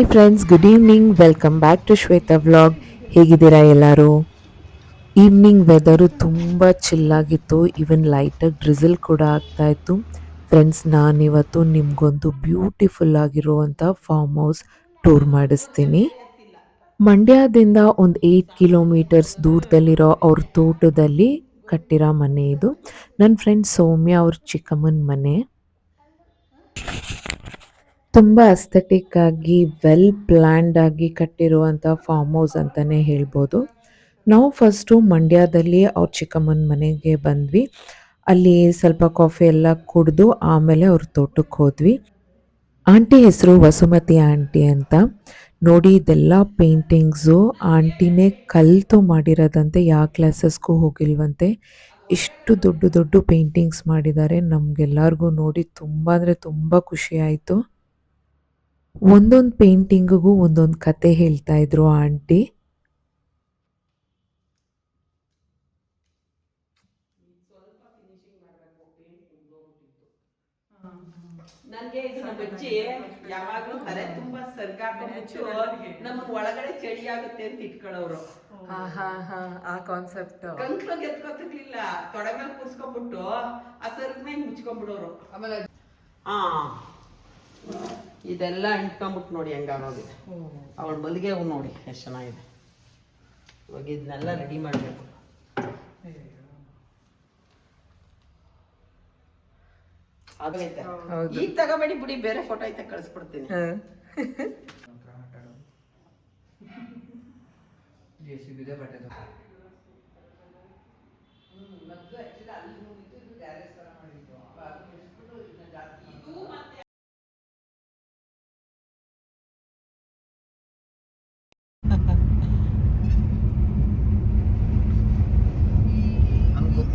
Hi friends, good evening. Welcome back to Shweta vlog. ಹೇಗಿದ್ದೀರಾ ಎಲ್ಲರೂ? Evening weather ತುಂಬ ಚಿಲ್ಲಾಗಿತ್ತು. Even ಲೈಟಾಗಿ ಡ್ರಿಸಲ್ ಕೂಡ ಆಗ್ತಾ ಇತ್ತು. ಫ್ರೆಂಡ್ಸ್, ನಾನಿವತ್ತು ನಿಮಗೊಂದು ಬ್ಯೂಟಿಫುಲ್ ಆಗಿರುವಂಥ ಫಾರ್ಮ್ ಹೌಸ್ ಟೂರ್ ಮಾಡಿಸ್ತೀನಿ. ಮಂಡ್ಯದಿಂದ ಒಂದು 8 ಕಿಲೋಮೀಟರ್ಸ್ ದೂರದಲ್ಲಿರೋ ಅವ್ರ ತೋಟದಲ್ಲಿ ಕಟ್ಟಿರೋ ಮನೆ ಇದು. ನನ್ನ ಫ್ರೆಂಡ್ ಸೌಮ್ಯ ಅವ್ರ ಚಿಕ್ಕಮ್ಮನ ಮನೆ. ತುಂಬ ಅಸ್ಥೆಟಿಕ್ ಆಗಿ ವೆಲ್ ಪ್ಲ್ಯಾನ್ಡ್ ಆಗಿ ಕಟ್ಟಿರುವಂಥ ಫಾರ್ಮ್ ಹೌಸ್ ಅಂತಲೇ ಹೇಳ್ಬೋದು. ನಾವು ಫಸ್ಟು ಮಂಡ್ಯದಲ್ಲಿ ಅವ್ರ ಚಿಕ್ಕಮ್ಮನ ಮನೆಗೆ ಬಂದ್ವಿ. ಅಲ್ಲಿ ಸ್ವಲ್ಪ ಕಾಫಿ ಎಲ್ಲ ಕುಡಿದು ಆಮೇಲೆ ಅವ್ರ ತೋಟಕ್ಕೆ ಹೋದ್ವಿ. ಆಂಟಿ ಹೆಸರು ವಸುಮತಿ ಆಂಟಿ ಅಂತ. ನೋಡಿ, ಇದೆಲ್ಲ ಪೇಂಟಿಂಗ್ಸು ಆಂಟಿನೇ ಕಲಿತು ಮಾಡಿರೋದಂತೆ. ಯಾವ ಕ್ಲಾಸಸ್ಗೂ ಹೋಗಿಲ್ವಂತೆ. ಇಷ್ಟು ದೊಡ್ಡ ದೊಡ್ಡ ಪೇಂಟಿಂಗ್ಸ್ ಮಾಡಿದ್ದಾರೆ. ನಮಗೆಲ್ಲರಿಗೂ ನೋಡಿ ತುಂಬ ಅಂದರೆ ತುಂಬ ಖುಷಿ ಆಯಿತು. ಒಂದೊಂದು ಪೇಂಟಿಂಗಿಗೂ ಒಂದೊಂದು ಕತೆ ಹೇಳ್ತಾ ಇದ್ರು ಆಂಟಿ. ನನಗೆ ಇದು ನಮ್ಮ ಅಜ್ಜಿ ಯಾವಾಗಲೂ ತಲೆ ತುಂಬಾ ಸರ್ಗಾಕೊಂಡ್ಬಿಟ್ಟು ನಮ್ಮನ್ನ ಒಳಗಡೆ ಚಳಿ ಆಗುತ್ತೆ ಅಂತ ಇಟ್ಕೊಳ್ಳೋರು. ಆ ಕಾನ್ಸೆಪ್ಟ್ ಕಂಕ್ಳಿಗೆ ಎತ್ಕೊತಿರ್ಲಿಲ್ಲ, ತೊಡೆ ಮೇಲೆ ಕೂರ್ಸ್ಕೊಂಡ್ಬಿಟ್ಟು ಆ ಸರ್ಗ ಮೇಲೆ ಮುಚ್ಕೊಂಡ್ಬಿಡೋರು. ಆಮೇಲೆ ಇದೆಲ್ಲ ಅಂಟ್ಕೊಂಡ್ಬಿಟ್ಟು ನೋಡಿ ಹೆಂಗಾಗೋಗಿದೆ. ಅವಳ ಮಲ್ಲಿಗೆ ಹೂ ನೋಡಿ ಎಷ್ಟು ಚೆನ್ನಾಗಿದೆ. ಇವಾಗ ಇದನ್ನೆಲ್ಲ ರೆಡಿ ಮಾಡಬೇಕು. ಈಗ ತಗೋಬೇಡಿ ಬಿಡಿ, ಬೇರೆ ಫೋಟೋ ಐತೆ ಕಳಿಸ್ಬಿಡ್ತೀನಿ.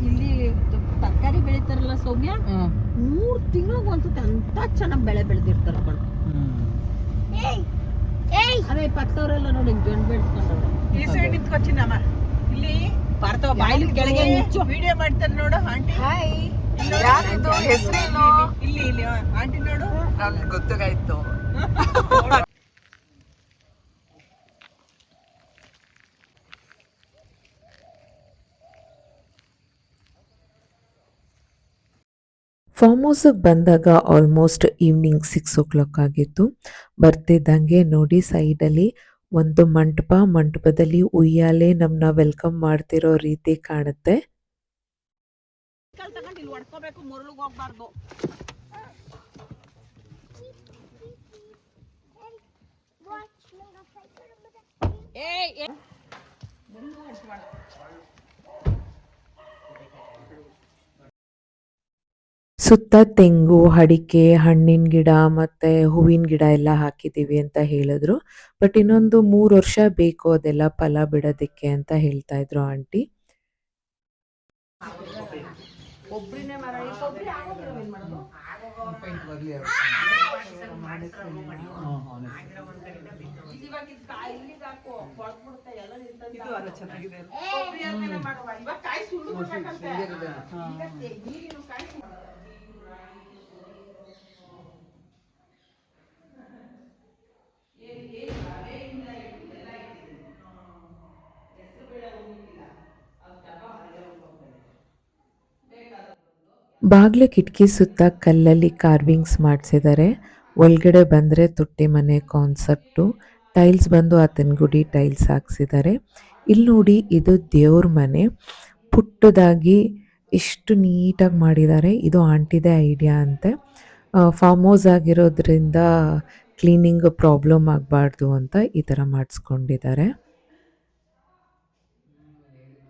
ಇಲ್ಲಿ ತರಕಾರಿ ಬೆಳಿತಾರಲ್ಲ ಸೌಮ್ಯ, 3 ತಿಂಗಳಿಗೆ ಒಂದ್ಸತಿ ಅಂತ ಚೆನ್ನಾಗಿ ಬೆಳೆ ಬೆಳೆದಿರ್ತಾರ ಕಣ್. ಅದೇ ಪಕ್ಕದವರೆಲ್ಲ ನೋಡಿ ಜೊಂಡ್ ಬೆಳೆಸ್ಕೊಂಡವ್ರು. ಈ ಸೈಡ್ ನಿಂತ್ಕೊಚ್ಚಿನಮ್ಮ, ಇಲ್ಲಿ ಪಾರ್ಥವ ಬಾಯಿಲಿ ಕೆಳಗೆ ನಿಂಚು ವಿಡಿಯೋ ಮಾಡ್ತಾರೆ ನೋಡು ಆಂಟಿ. ಹಾಯ್, ಯಾರಿದು ಹೆಸರೇನು? ಇಲ್ಲಿ ಇಲ್ಲಿ ಆಂಟಿ ನೋಡು. ನಮ್ಗೆ ಗೊತ್ತಾಯ್ತು. ಫಾರ್ಮ್ ಹೌಸಿಗೆ ಬಂದಾಗ ಆಲ್ಮೋಸ್ಟ್ ಈವ್ನಿಂಗ್ 6 o'clock ಆಗಿತ್ತು. ಬರ್ತಿದ್ದಂಗೆ ನೋಡಿ ಸೈಡಲ್ಲಿ ಒಂದು ಮಂಟಪದಲ್ಲಿ ಉಯ್ಯಾಲೆ ನಮ್ಮನ್ನ ವೆಲ್ಕಮ್ ಮಾಡ್ತಿರೋ ರೀತಿ ಕಾಣುತ್ತೆ. ತಗೊಂಡು ಇಲ್ಲಿ ಹೊಡ್ಕೋಬೇಕು, ಮುರುಳಿಗೆ ಹೋಗ್ಬಾರ್ದು. ಸುತ್ತ ತೆಂಗು, ಅಡಿಕೆ, ಹಣ್ಣಿನ ಗಿಡ ಮತ್ತೆ ಹೂವಿನ ಗಿಡ ಎಲ್ಲ ಹಾಕಿದ್ದೀವಿ ಅಂತ ಹೇಳಿದ್ರು. ಬಟ್ ಇನ್ನೊಂದು 3 ವರ್ಷ ಬೇಕು ಅದೆಲ್ಲ ಫಲ ಬಿಡೋದಕ್ಕೆ ಅಂತ ಹೇಳ್ತಾ ಇದ್ರು ಆಂಟಿ. ಒಬ್ರಿನೇ ಮರ ಒಬ್ರಿ ಆಗೋದಿಲ್ಲ ಏನ್ ಮಾಡೋದು. ಇವಾಗ ಇಲ್ಲಿಗೆ ಹಾಕು, ಕೊಳ್ದ್ಬಿಡುತ್ತೆ ಎಲ್ಲ ನಿಂತಂತ. ಇದು ಅಲ್ಲ ಚೆನ್ನಾಗಿದೆ. ಒಬ್ರಿ ಆದ್ಮೇಲೆ ಮಾಡುವ. ಇವಾಗ ಕಾಯಿ ಸುಳ್ಳು ಬಿಡ್ಬೇಕಂತೆ. ಈಗಿನ ಕಾಯಿ ಬಾಗ್ಲ ಕಿಟಕಿ ಸುತ್ತ ಕಲ್ಲಲ್ಲಿ ಕಾರ್ವಿಂಗ್ಸ್ ಮಾಡಿಸಿದ್ದಾರೆ. ಒಳಗಡೆ ಬಂದರೆ ತೊಟ್ಟಿ ಮನೆ ಕಾನ್ಸೆಪ್ಟು. ಟೈಲ್ಸ್ ಬಂದು ಆತನಗುಡಿ ಟೈಲ್ಸ್ ಹಾಕ್ಸಿದ್ದಾರೆ. ಇಲ್ಲಿ ನೋಡಿ, ಇದು ದೇವ್ರ ಮನೆ. ಪುಟ್ಟದಾಗಿ ಎಷ್ಟು ನೀಟಾಗಿ ಮಾಡಿದ್ದಾರೆ. ಇದು ಆಂಟಿದೇ ಐಡಿಯಾ ಅಂತೆ. ಫಾರ್ಮ್ ಹೌಸ್ ಆಗಿರೋದ್ರಿಂದ ಕ್ಲೀನಿಂಗ್ ಪ್ರಾಬ್ಲಮ್ ಆಗಬಾರ್ದು ಅಂತ ಈ ಥರ ಮಾಡಿಸ್ಕೊಂಡಿದ್ದಾರೆ.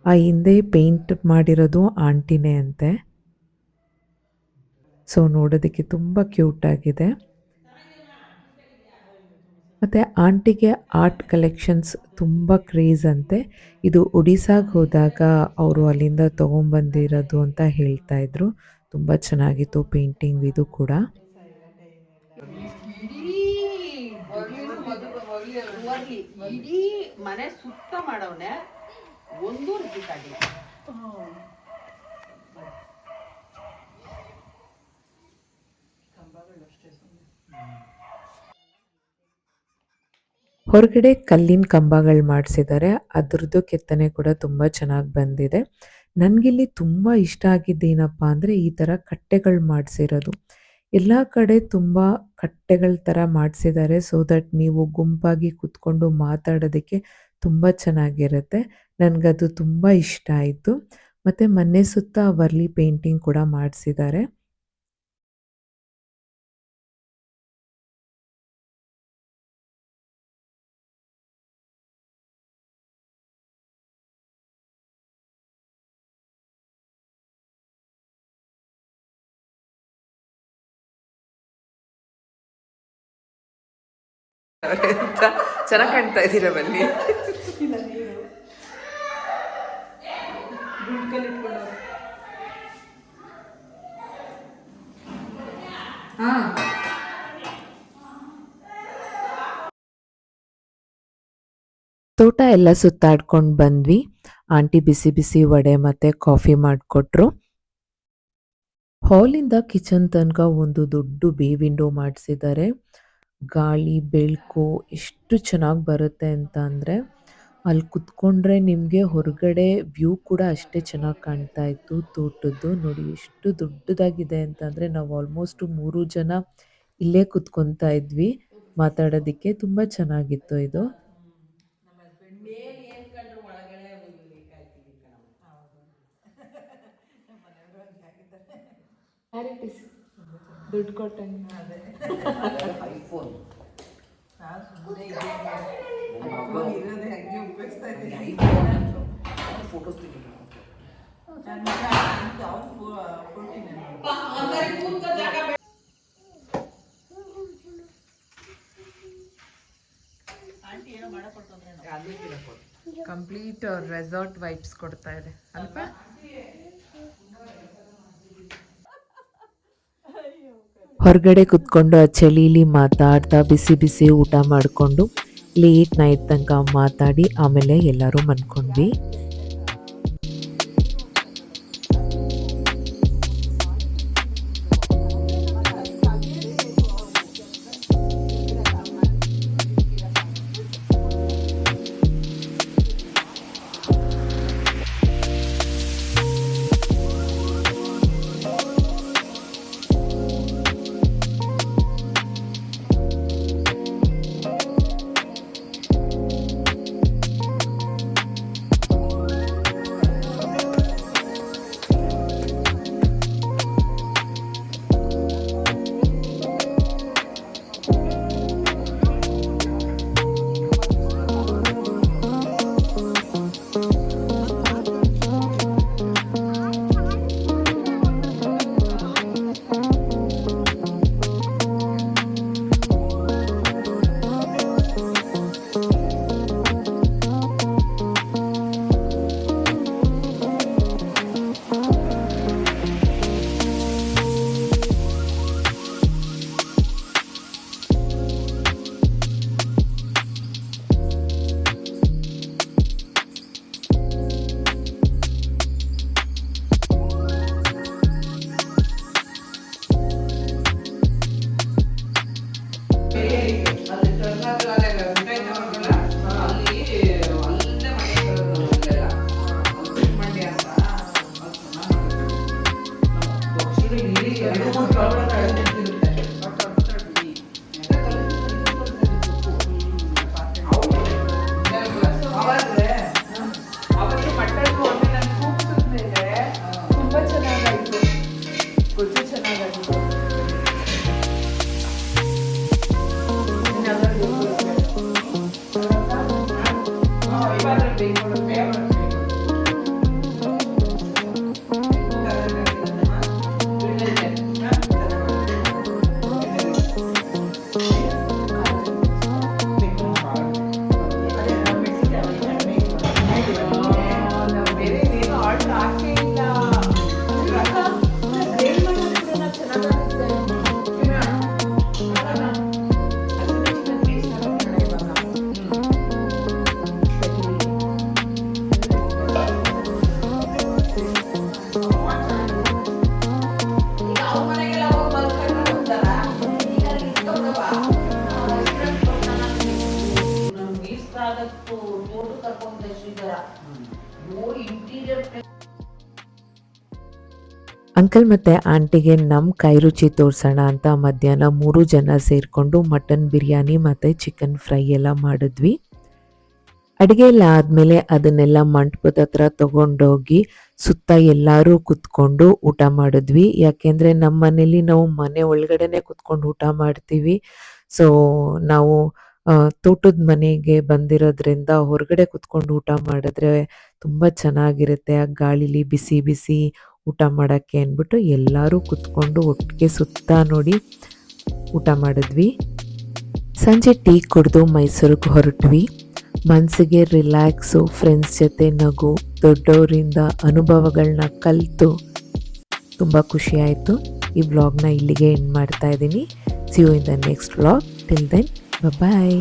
ಆ ಹಿಂದೆ ಪೇಂಟ್ ಮಾಡಿರೋದು ಆಂಟಿನೇ ಅಂತೆ. ಸೊ ನೋಡೋದಕ್ಕೆ ತುಂಬ ಕ್ಯೂಟ್ ಆಗಿದೆ. ಮತ್ತು ಆಂಟಿಗೆ ಆರ್ಟ್ ಕಲೆಕ್ಷನ್ಸ್ ತುಂಬ ಕ್ರೇಜ್ ಅಂತೆ. ಇದು ಒಡಿಸ್ಸಾಗೆ ಹೋದಾಗ ಅವರು ಅಲ್ಲಿಂದ ತೊಗೊಂಬಂದಿರೋದು ಅಂತ ಹೇಳ್ತಾ ಇದ್ರು. ತುಂಬ ಚೆನ್ನಾಗಿತ್ತು ಪೇಂಟಿಂಗ್ ಇದು ಕೂಡ. ಇಡೀ ಮನೆ ಸುತ್ತ ಮಾಡವನೆ, ಒಂದು ರಿಪೀಟ್ ಆಗಿಲ್ಲ. ಹೊರಗಡೆ ಕಲ್ಲಿನ ಕಂಬಗಳು ಮಾಡಿಸಿದ್ದಾರೆ. ಅದ್ರದ್ದು ಕೆತ್ತನೆ ಕೂಡ ತುಂಬ ಚೆನ್ನಾಗಿ ಬಂದಿದೆ. ನನಗಿಲ್ಲಿ ತುಂಬ ಇಷ್ಟ ಆಗಿದ್ದೇನಪ್ಪ ಅಂದರೆ ಈ ಥರ ಕಟ್ಟೆಗಳು ಮಾಡಿಸಿರೋದು. ಎಲ್ಲ ಕಡೆ ತುಂಬ ಕಟ್ಟೆಗಳ ಥರ ಮಾಡಿಸಿದ್ದಾರೆ. ಸೊ ದಟ್ ನೀವು ಗುಂಪಾಗಿ ಕೂತ್ಕೊಂಡು ಮಾತಾಡೋದಕ್ಕೆ ತುಂಬ ಚೆನ್ನಾಗಿರುತ್ತೆ. ನನಗದು ತುಂಬ ಇಷ್ಟ ಆಯಿತು. ಮತ್ತು ಮನೆ ಸುತ್ತ ವರ್ಲಿ ಪೇಂಟಿಂಗ್ ಕೂಡ ಮಾಡಿಸಿದ್ದಾರೆ. ಎಂತ ಚೆನ್ನಾಗಿ ಕಾಣ್ತಾ ಇದ್ದೀರಾ ಬನ್ನಿ. ತೋಟ ಎಲ್ಲ ಸುತ್ತಾಡ್ಕೊಂಡು ಬಂದ್ವಿ. ಆಂಟಿ ಬಿಸಿ ಬಿಸಿ ವಡೆ ಮತ್ತು ಕಾಫಿ ಮಾಡಿಕೊಟ್ರು. ಹಾಲಿಂದ ಕಿಚನ್ ತನಕ ಒಂದು ದೊಡ್ಡ ಬೇ ವಿಂಡೋ ಮಾಡಿಸಿದ್ದಾರೆ. ಗಾಳಿ ಬೆಳಕು ಎಷ್ಟು ಚೆನ್ನಾಗಿ ಬರುತ್ತೆ ಅಂತ ಅಂದರೆ ಅಲ್ಲಿ ಕುತ್ಕೊಂಡ್ರೆ ನಿಮಗೆ ಹೊರಗಡೆ ವ್ಯೂ ಕೂಡ ಅಷ್ಟೇ ಚೆನ್ನಾಗಿ ಕಾಣ್ತಾ ಇತ್ತು ತೋಟದ್ದು. ನೋಡಿ ಎಷ್ಟು ದೊಡ್ಡದಾಗಿದೆ ಅಂತಂದರೆ ನಾವು ಆಲ್ಮೋಸ್ಟ್ 3 ಜನ ಇಲ್ಲೇ ಕುತ್ಕೊತಾ ಇದ್ವಿ ಮಾತಾಡೋದಕ್ಕೆ. ತುಂಬ ಚೆನ್ನಾಗಿತ್ತು ಇದು. ಮೇಲ್ ಏನ್ ಕಂಡ್ರು ಒಳಗಡೆ ಕಾಯ್ತೀವಿ ಕಣಮ್ಮ. ದುಡ್ಡು ಕೊಟ್ಟಂಗೆ. ಐಫೋನ್ ನಾನು ಸುಮ್ಮನೆ ಇರೋದೇ ಹಂಗೆ ಉಪಯೋಗಿಸ್ತಾ ಇದ್ದೀನಿ. ಫೋಟೋಸ್ ತೆಗಿಬೇಕು. ನನ್ನ ಮಗ ಅವ್ನು 14 ಆಂಟಿ ಏನೋ ಮಾಡಕೊಟ್ಟು ಅಂದ್ರೆ ಕಂಪ್ಲೀಟ್ ರೆಸಾರ್ಟ್ ವೈಬ್ಸ್ ಕೊಡ್ತಾ ಇದೆ ಅಲ್ವಾ? ಹೊರಗಡೆ ಕುತ್ಕೊಂಡು ಆ ಚಳಿಲಿ ಮಾತಾಡ್ತಾ ಬಿಸಿ ಬಿಸಿ ಊಟ ಮಾಡಿಕೊಂಡು ಲೇಟ್ ನೈಟ್ ತನಕ ಮಾತಾಡಿ ಆಮೇಲೆ ಎಲ್ಲರೂ ಮನ್ಕೊಂಡ್ವಿ. ಅಂಕಲ್ ಮತ್ತು ಆಂಟಿಗೆ ನಮ್ಮ ಕೈ ರುಚಿ ತೋರಿಸೋಣ ಅಂತ ಮಧ್ಯಾಹ್ನ 3 ಜನ ಸೇರಿಕೊಂಡು ಮಟನ್ ಬಿರಿಯಾನಿ ಮತ್ತು ಚಿಕನ್ ಫ್ರೈ ಎಲ್ಲ ಮಾಡಿದ್ವಿ. ಅಡುಗೆ ಎಲ್ಲ ಆದಮೇಲೆ ಅದನ್ನೆಲ್ಲ ಮಂಟಪದ ಹತ್ರ ತೊಗೊಂಡೋಗಿ ಸುತ್ತ ಎಲ್ಲರೂ ಕುತ್ಕೊಂಡು ಊಟ ಮಾಡಿದ್ವಿ. ಯಾಕೆಂದರೆ ನಮ್ಮ ಮನೇಲಿ ನಾವು ಮನೆ ಒಳಗಡೆನೇ ಕುತ್ಕೊಂಡು ಊಟ ಮಾಡ್ತೀವಿ. ಸೊ ನಾವು ತೋಟದ ಮನೆಗೆ ಬಂದಿರೋದ್ರಿಂದ ಹೊರಗಡೆ ಕುತ್ಕೊಂಡು ಊಟ ಮಾಡಿದ್ರೆ ತುಂಬ ಚೆನ್ನಾಗಿರುತ್ತೆ. ಆ ಗಾಳಿಲಿ ಬಿಸಿ ಬಿಸಿ ಊಟ ಮಾಡೋಕ್ಕೆ ಅಂದ್ಬಿಟ್ಟು ಎಲ್ಲರೂ ಕುತ್ಕೊಂಡು ಒಟ್ಟಿಗೆ ಸುತ್ತ ನೋಡಿ ಊಟ ಮಾಡಿದ್ವಿ. ಸಂಜೆ ಟೀ ಕುಡಿದು ಮೈಸೂರಿಗೆ ಹೊರಟ್ವಿ. ಮನಸ್ಸಿಗೆ ರಿಲ್ಯಾಕ್ಸು, ಫ್ರೆಂಡ್ಸ್ ಜೊತೆ ನಗು, ದೊಡ್ಡವರಿಂದ ಅನುಭವಗಳನ್ನ ಕಲಿತು ತುಂಬ ಖುಷಿಯಾಯಿತು. ಈ ವ್ಲಾಗ್ನ ಇಲ್ಲಿಗೆ ಎಂಡ್ ಮಾಡ್ತಾ ಇದ್ದೀನಿ. See you in the next vlog. Till then bye.